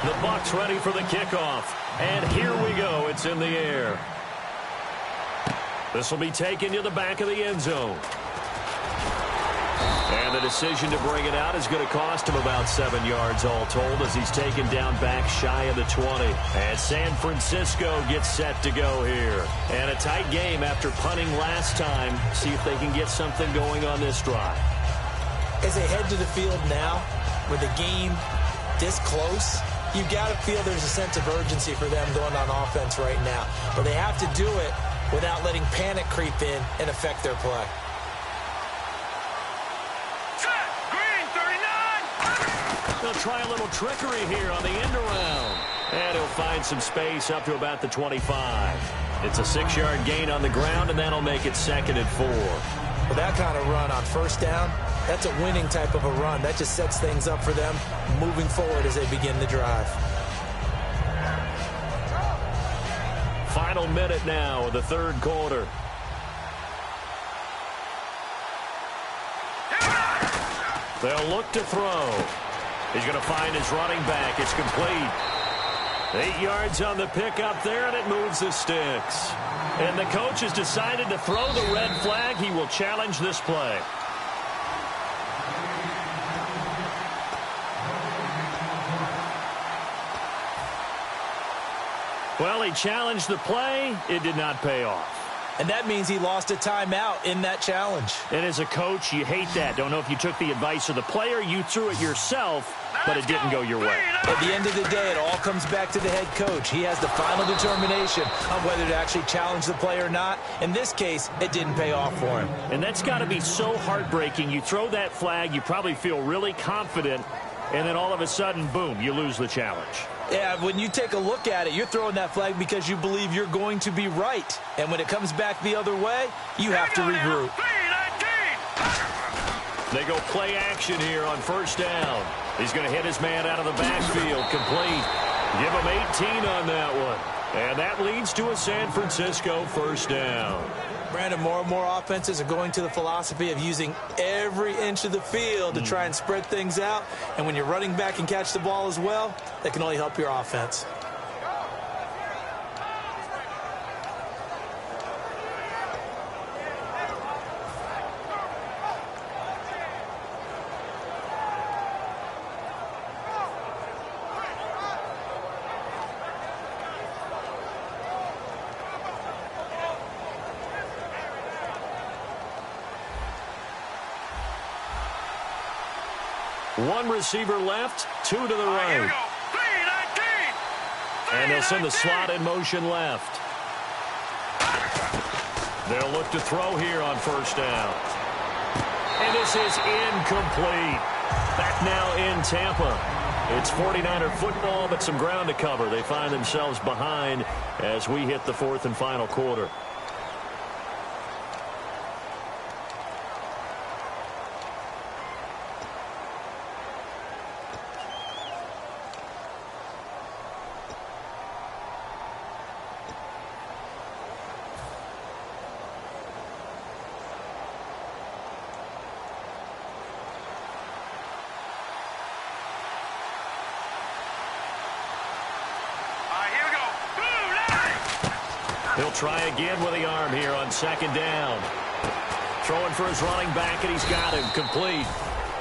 [SPEAKER 3] The Bucs ready for the kickoff. And here we go. It's in the air. This will be taken to the back of the end zone. And the decision to bring it out is going to cost him about 7 yards all told as he's taken down back shy of the 20. And San Francisco gets set to go here. And a tight game after punting last time. See if they can get something going on this drive.
[SPEAKER 4] As they head to the field now, with the game this close, you got to feel there's a sense of urgency for them going on offense right now. But they have to do it without letting panic creep in and affect their play.
[SPEAKER 5] Green 39.
[SPEAKER 3] They'll try a little trickery here on the end around. And he'll find some space up to about the 25. It's a 6-yard gain on the ground, and that'll make it 2nd and 4.
[SPEAKER 4] With that kind of run on first down, that's a winning type of a run. That just sets things up for them moving forward as they begin the drive.
[SPEAKER 3] Final minute now of the third quarter. They'll look to throw. He's going to find his running back. It's complete. 8 yards on the pickup there, and it moves the sticks. And the coach has decided to throw the red flag. He will challenge this play. Well, he challenged the play. It did not pay off.
[SPEAKER 4] And that means he lost a timeout in that challenge.
[SPEAKER 3] And as a coach, you hate that. Don't know if you took the advice of the player. You threw it yourself, but it didn't go your way.
[SPEAKER 4] At the end of the day, it all comes back to the head coach. He has the final determination on whether to actually challenge the play or not. In this case, it didn't pay off for him.
[SPEAKER 3] And that's got to be so heartbreaking. You throw that flag, you probably feel really confident, and then all of a sudden, boom, you lose the challenge.
[SPEAKER 4] Yeah, when you take a look at it, you're throwing that flag because you believe you're going to be right. And when it comes back the other way, you have to regroup.
[SPEAKER 3] They go play action here on first down. He's going to hit his man out of the backfield. Complete. Give him 18 on that one. And that leads to a San Francisco first down.
[SPEAKER 4] Brandon, more and more offenses are going to the philosophy of using every inch of the field to try and spread things out. And when you're running back and catch the ball as well, that can only help your offense.
[SPEAKER 3] One receiver left, 2 to the right. And they'll send the slot in motion left. They'll look to throw here on first down. And this is incomplete. Back now in Tampa. It's 49er football, but some ground to cover. They find themselves behind as we hit the 4th and final quarter. He'll try again with the arm here on second down. Throwing for his running back, and he's got him complete.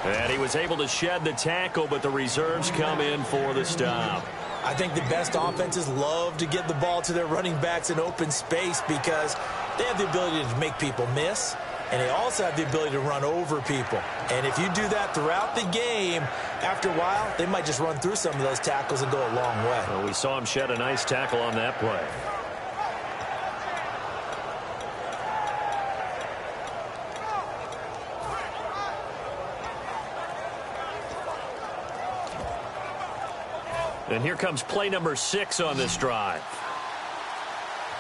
[SPEAKER 3] And he was able to shed the tackle, but the reserves come in for the stop.
[SPEAKER 4] I think the best offenses love to get the ball to their running backs in open space because they have the ability to make people miss, and they also have the ability to run over people. And if you do that throughout the game, after a while, they might just run through some of those tackles and go a long way.
[SPEAKER 3] Well, we saw him shed a nice tackle on that play. And here comes play number 6 on this drive.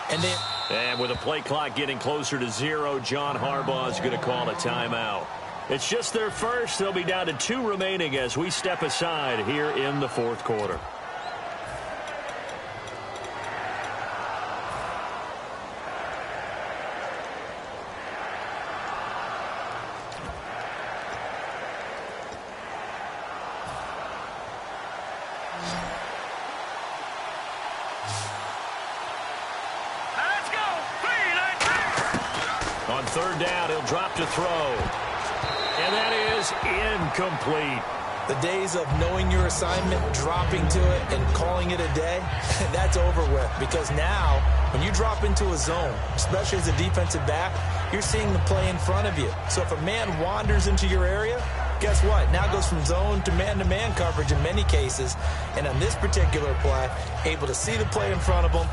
[SPEAKER 3] And with the play clock getting closer to 0, John Harbaugh is going to call a timeout. It's just their first. They'll be down to 2 remaining as we step aside here in the 4th quarter. On third down, he'll drop to throw. And that is incomplete.
[SPEAKER 4] The days of knowing your assignment, dropping to it, and calling it a day, that's over with. Because now, when you drop into a zone, especially as a defensive back, you're seeing the play in front of you. So if a man wanders into your area, guess what? Now it goes from zone to man-to-man coverage in many cases. And on this particular play, able to see the play in front of him,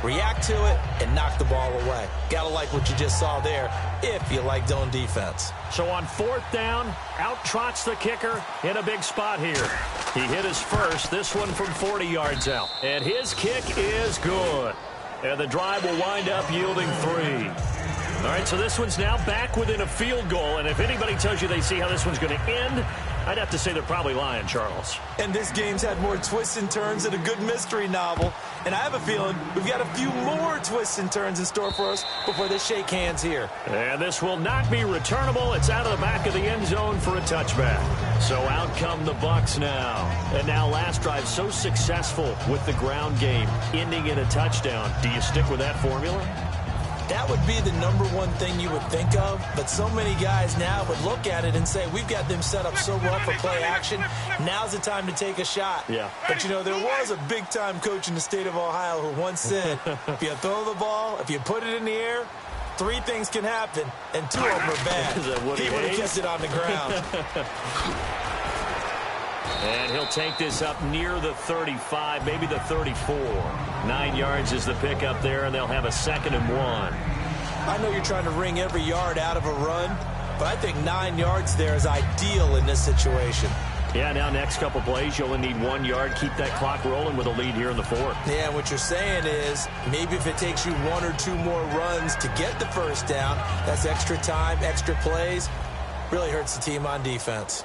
[SPEAKER 4] react to it, and knock the ball away. Gotta like what you just saw there if you like zone defense.
[SPEAKER 3] So on 4th down, out trots the kicker in a big spot here. He hit his first, this one from 40 yards out. And his kick is good. And the drive will wind up yielding 3. All right, so this one's now back within a field goal, and if anybody tells you they see how this one's going to end, I'd have to say they're probably lying, Charles.
[SPEAKER 4] And this game's had more twists and turns than a good mystery novel. And I have a feeling we've got a few more twists and turns in store for us before they shake hands here.
[SPEAKER 3] And this will not be returnable. It's out of the back of the end zone for a touchback. So out come the Bucs now. And now last drive so successful with the ground game, ending in a touchdown. Do you stick with that formula?
[SPEAKER 4] That would be the number one thing you would think of, but so many guys now would look at it and say, we've got them set up so well for play action, now's the time to take a shot.
[SPEAKER 3] Yeah.
[SPEAKER 4] But, you know, there was a big-time coach in the state of Ohio who once said, if you throw the ball, if you put it in the air, 3 things can happen, and 2 of them are bad.
[SPEAKER 3] Is that what
[SPEAKER 4] he would have kept it on the ground.
[SPEAKER 3] And he'll take this up near the 35, maybe the 34. 9 yards is the pickup there, and they'll have a 2nd and 1.
[SPEAKER 4] I know you're trying to wring every yard out of a run, but I think 9 yards there is ideal in this situation.
[SPEAKER 3] Yeah, now next couple plays, you only need 1 yard. Keep that clock rolling with a lead here in the 4th.
[SPEAKER 4] Yeah, what you're saying is maybe if it takes you 1 or 2 more runs to get the first down, that's extra time, extra plays, really hurts the team on defense.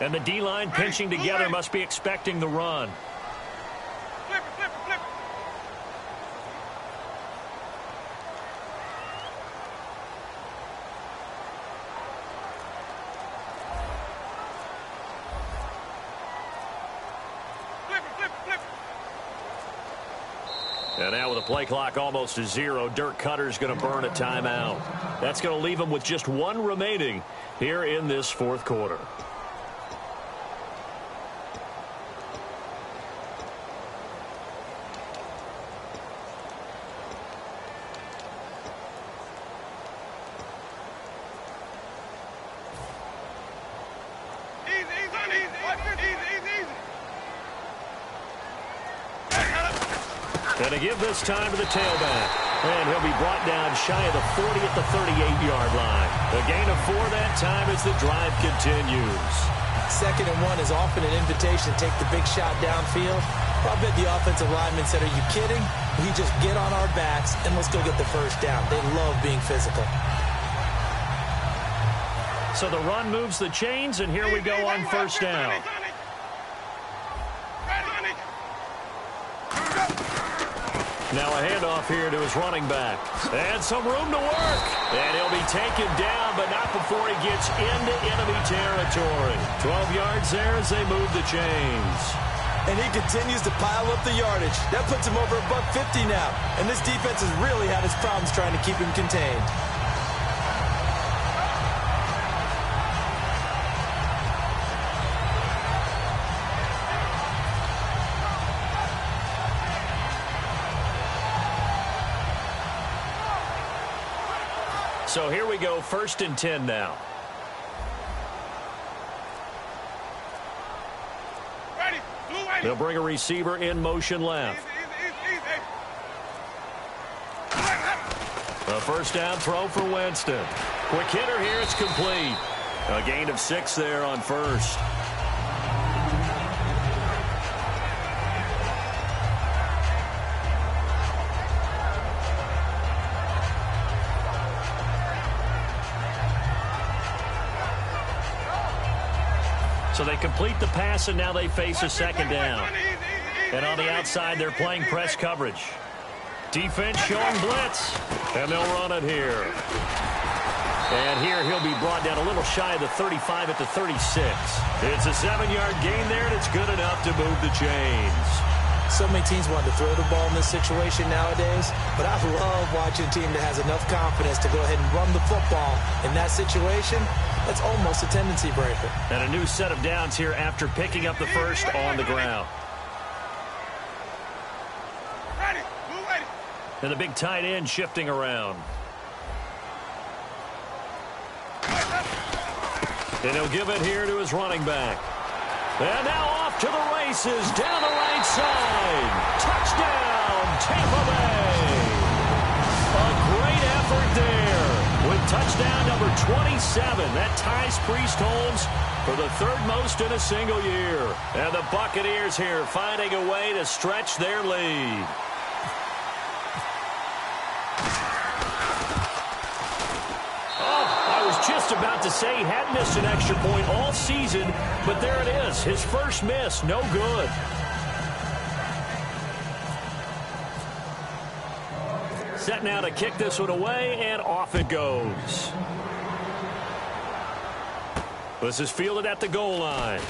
[SPEAKER 3] And the D-line pinching together must be expecting the run.
[SPEAKER 5] Flip it, flip it, flip it. Flip it, flip it, flip it.
[SPEAKER 3] And now with the play clock almost to 0, Dirk Cutter's going to burn a timeout. That's going to leave him with just 1 remaining here in this 4th quarter. And to give this time to the tailback. And he'll be brought down shy of the 40 at the 38-yard line. A gain of 4 that time as the drive continues.
[SPEAKER 4] 2nd and 1 is often an invitation to take the big shot downfield. I bet the offensive lineman said, are you kidding? We just get on our backs and let's go get the first down. They love being physical.
[SPEAKER 3] So the run moves the chains, and here we go on 1st down. Now a handoff here to his running back. And some room to work. And he'll be taken down, but not before he gets into enemy territory. 12 yards there as they move the chains.
[SPEAKER 4] And he continues to pile up the yardage. That puts him over $150 now. And this defense has really had its problems trying to keep him contained.
[SPEAKER 3] So here we go, 1st and 10 now. They'll bring a receiver in motion left. A 1st down throw for Winston. Quick hitter here, it's complete. A gain of 6 there on 1st. So they complete the pass, and now they face a 2nd down. And on the outside, they're playing press coverage. Defense showing blitz, and they'll run it here. And here he'll be brought down a little shy of the 35 at the 36. It's a 7-yard gain there, and it's good enough to move the chains.
[SPEAKER 4] So many teams want to throw the ball in this situation nowadays, but I love watching a team that has enough confidence to go ahead and run the football. In that situation, that's almost a tendency breaker.
[SPEAKER 3] And a new set of downs here after picking up the 1st on the ground. And the big tight end shifting around. And he'll give it here to his running back. And now off to the races down the right side. Touchdown, Tampa Bay. A great effort there with touchdown number 27. That ties Priest Holmes for the 3rd most in a single year. And the Buccaneers here finding a way to stretch their lead. Just about to say he had missed an extra point all season, but there it is. His first miss, no good. Set now to kick this one away, and off it goes. This is fielded at the goal line.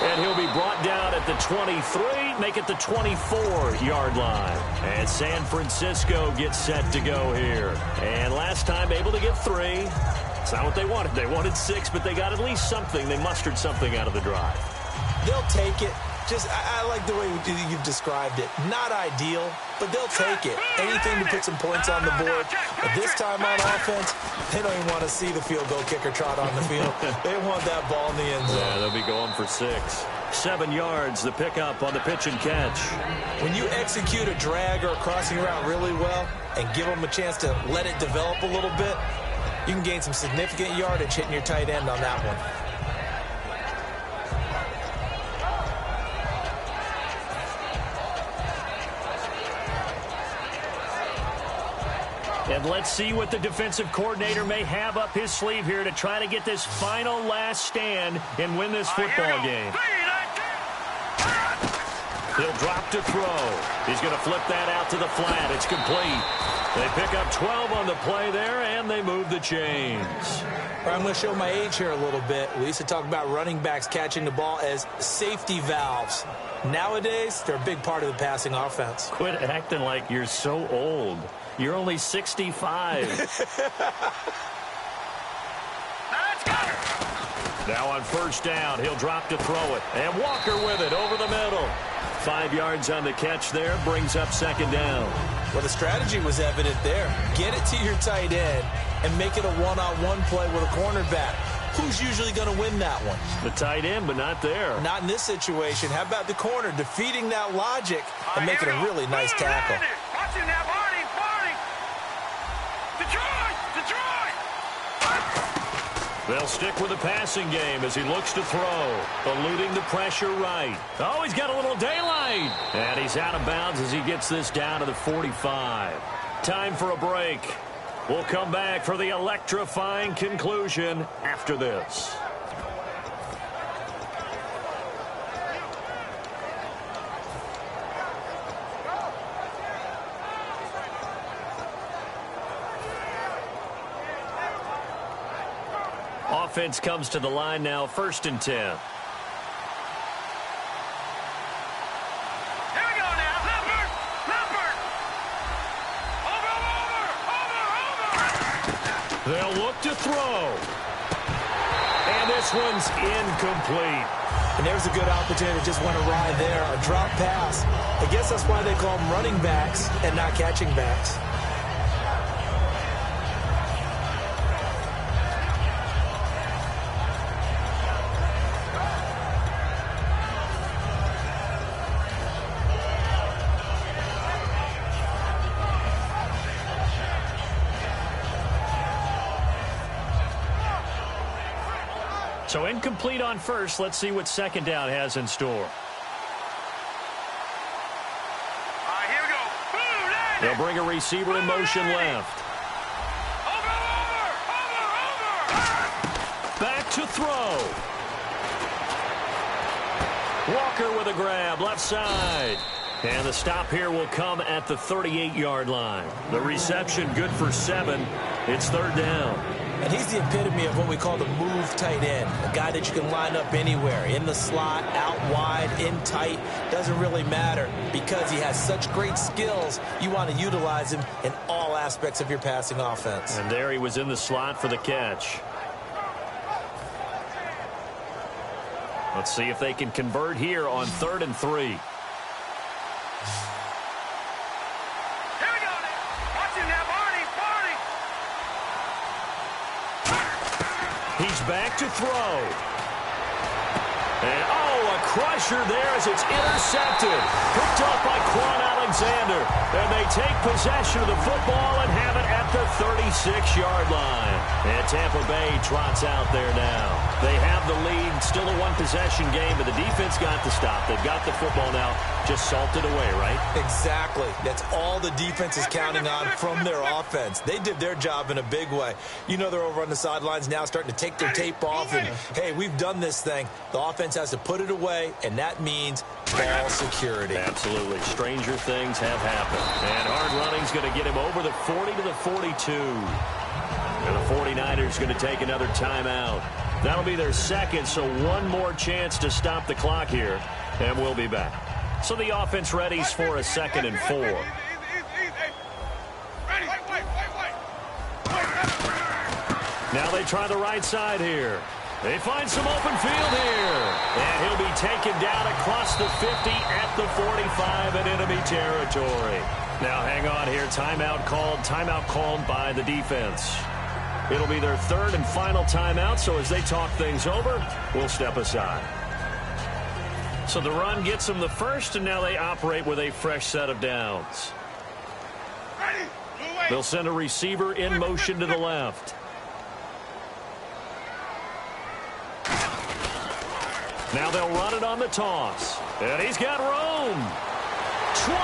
[SPEAKER 3] And he'll be brought down at the 23, make it the 24-yard line. And San Francisco gets set to go here. And last time able to get 3. It's not what they wanted. They wanted 6, but they got at least something. They mustered something out of the drive.
[SPEAKER 4] They'll take it. Just, I like the way you've described it. Not ideal, but they'll take it. Anything to put some points on the board. But this time on offense, they don't even want to see the field goal kicker trot on the field. They want that ball in the end zone.
[SPEAKER 3] Yeah, they'll be going for 6. 7 yards, the pickup on the pitch and catch.
[SPEAKER 4] When you execute a drag or a crossing route really well and give them a chance to let it develop a little bit, you can gain some significant yardage hitting your tight end on that one.
[SPEAKER 3] And let's see what the defensive coordinator may have up his sleeve here to try to get this final last stand and win this football game. He'll drop to throw. He's going to flip that out to the flat. It's complete. They pick up 12 on the play there, and they move the chains.
[SPEAKER 4] I'm going to show my age here a little bit. We used to talk about running backs catching the ball as safety valves. Nowadays, they're a big part of the passing offense.
[SPEAKER 3] Quit acting like you're so old. You're only 65. Now on first down, he'll drop to throw it. And Walker with it over the middle. 5 yards on the catch there, brings up second down.
[SPEAKER 4] Well, the strategy was evident there. Get it to your tight end and make it a one-on-one play with a cornerback. Who's usually going to win that one?
[SPEAKER 3] The tight end, but not there.
[SPEAKER 4] Not in this situation. How about the corner defeating that logic and making a really nice tackle?
[SPEAKER 5] Watch him now, Barney. Detroit!
[SPEAKER 3] They'll stick with the passing game as he looks to throw. Eluding the pressure right. Oh, he's got a little daylight. And he's out of bounds as he gets this down to the 45. Time for a break. We'll come back for the electrifying conclusion after this. Offense comes to the line now, 1st and 10.
[SPEAKER 5] Here we go now. Leopard. Over.
[SPEAKER 3] They'll look to throw. And this one's incomplete.
[SPEAKER 4] And there's a good opportunity to just want to ride there. A drop pass. I guess that's why they call them running backs and not catching backs.
[SPEAKER 3] So incomplete on first. Let's see what second down has in store.
[SPEAKER 5] All right, here we go. Boom,
[SPEAKER 3] They'll bring a receiver in motion left.
[SPEAKER 5] Over.
[SPEAKER 3] Back to throw. Walker with a grab, left side. And the stop here will come at the 38-yard line. The reception good for 7. It's 3rd down.
[SPEAKER 4] And he's the epitome of what we call the move tight end. A guy that you can line up anywhere. In the slot, out wide, in tight. Doesn't really matter. Because he has such great skills, you want to utilize him in all aspects of your passing offense.
[SPEAKER 3] And there he was in the slot for the catch. Let's see if they can convert here on 3rd and 3. He's back to throw. And, a crusher there as it's intercepted. Picked up by Quan Alexander. And they take possession of the football and have it at the 36-yard line. And Tampa Bay trots out there now. They have the lead, still a one-possession game, but the defense got the stop. They've got the football now, just salted away, right?
[SPEAKER 4] Exactly. That's all the defense is counting on from their offense. They did their job in a big way. You know they're over on the sidelines now starting to take their tape off, and, hey, we've done this thing. The offense has to put it away, and that means ball security.
[SPEAKER 3] Absolutely. Stranger things have happened. And hard running's going to get him over the 40 to the 42. And the 49ers going to take another timeout. That'll be their second, so one more chance to stop the clock here, and we'll be back. So the offense readies for a 2nd and 4. Now they try the right side here. They find some open field here. And he'll be taken down across the 50 at the 45 in enemy territory. Now hang on here. Timeout called by the defense. It'll be their 3rd and final timeout, so as they talk things over, we'll step aside. So the run gets them the first, and now they operate with a fresh set of downs. They'll send a receiver in motion to the left. Now they'll run it on the toss. And he's got room. 20.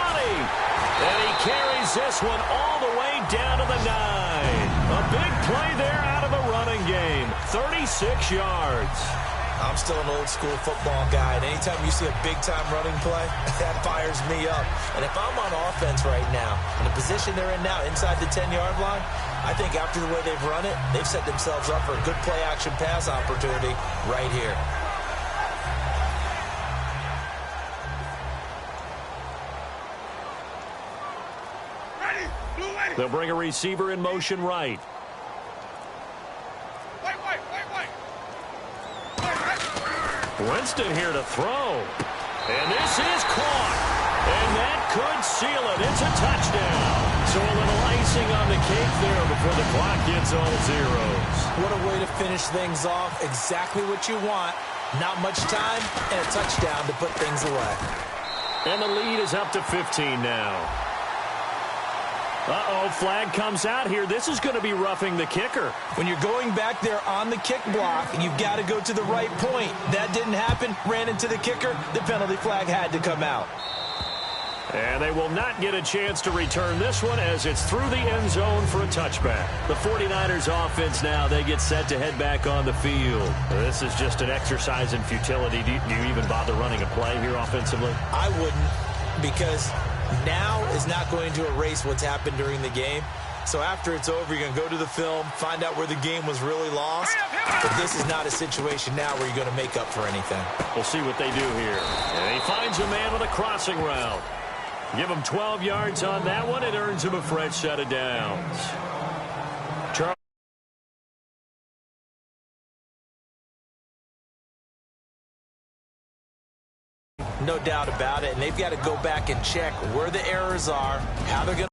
[SPEAKER 3] And he carries this one all the way down to the 9. A big play there out of the running game. 36 yards.
[SPEAKER 4] I'm still an old-school football guy, and anytime you see a big-time running play, that fires me up. And if I'm on offense right now, in the position they're in now, inside the 10-yard line, I think after the way they've run it, they've set themselves up for a good play-action pass opportunity right here.
[SPEAKER 3] They'll bring a receiver in motion right. Winston here to throw. And this is caught. And that could seal it. It's a touchdown. So a little icing on the cake there before the clock gets all zeros.
[SPEAKER 4] What a way to finish things off. Exactly what you want. Not much time and a touchdown to put things away.
[SPEAKER 3] And the lead is up to 15 now. Uh-oh, flag comes out here. This is going to be roughing the kicker.
[SPEAKER 4] When you're going back there on the kick block, you've got to go to the right point. That didn't happen. Ran into the kicker. The penalty flag had to come out.
[SPEAKER 3] And they will not get a chance to return this one as it's through the end zone for a touchback. The 49ers offense now, they get set to head back on the field. This is just an exercise in futility. Do you even bother running a play here offensively?
[SPEAKER 4] I wouldn't, because now is not going to erase what's happened during the game. So after it's over, you're going to go to the film, find out where the game was really lost. But this is not a situation now where you're going to make up for anything.
[SPEAKER 3] We'll see what they do here. And he finds a man on a crossing route. Give him 12 yards on that one. It earns him a fresh set of downs.
[SPEAKER 4] No doubt about it, and they've got to go back and check where the errors are, how they're going